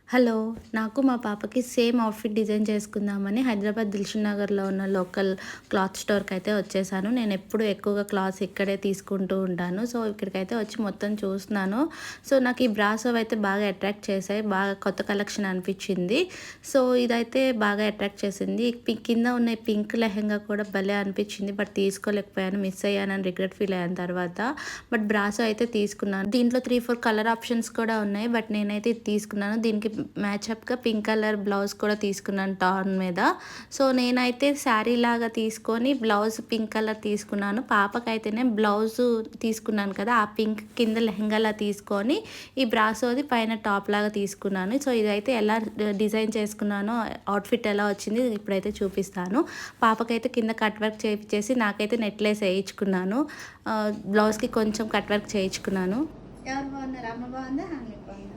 Hello! నాకు మా పాపకి సేమ్ అవుట్‌ఫిట్ డిజైన్ చేసుకుందామని హైదరాబాద్ దిల్‌సుఖ్ నగర్‌లో ఉన్న లోకల్ క్లాత్ స్టోర్‌కైతే వచ్చేసాను. నేనెప్పుడు ఎక్కువగా క్లాత్స్ ఇక్కడే తీసుకుంటూ ఉంటాను. సో, ఇక్కడికైతే వచ్చి మొత్తం చూస్తున్నాను. సో, నాకు ఈ బ్రాసో అయితే బాగా అట్రాక్ట్ చేశాయి. బాగా కొత్త కలెక్షన్ అనిపిచ్చింది. సో, ఇదైతే బాగా అట్రాక్ట్ చేసింది. కింద ఉన్న ఈ పింక్ లెహెంగా కూడా భలే అనిపిచ్చింది. బట్ తీసుకోలేకపోయాను. మిస్ అయ్యానని రిగ్రెట్ ఫీల్ అయ్యాను తర్వాత. బట్ బ్రాసో అయితే తీసుకున్నాను. దీంట్లో 3, 4 కలర్ ఆప్షన్స్ కూడా ఉన్నాయి. బట్ నేనైతే ఇది తీసుకున్నాను. దీనికి మ్యాచప్‌గా పింక్ కలర్ బ్లౌజ్ కూడా తీసుకున్నాను టార్న్ మీద. సో, నేనైతే శారీ లాగా తీసుకొని బ్లౌజ్ పింక్ కలర్ తీసుకున్నాను. పాపకైతేనే బ్లౌజు తీసుకున్నాను కదా! ఆ పింక్ కింద లెహంగాలా తీసుకొని ఈ బ్రాసోది పైన టాప్ లాగా తీసుకున్నాను. సో, ఇదైతే ఎలా డిజైన్ చేసుకున్నానో అవుట్‌ఫిట్ ఎలా వచ్చింది ఇప్పుడైతే చూపిస్తాను. పాపకైతే కింద కట్ వర్క్ చేపిచ్చేసి నాకైతే నెక్లెస్ ఏయించుకున్నాను. బ్లౌజ్‌కి కొంచెం కట్ వర్క్ చేయించుకున్నాను. ఎవరు బాగున్నారు? అమ్మ బాగుందా? హాని బాగుందా?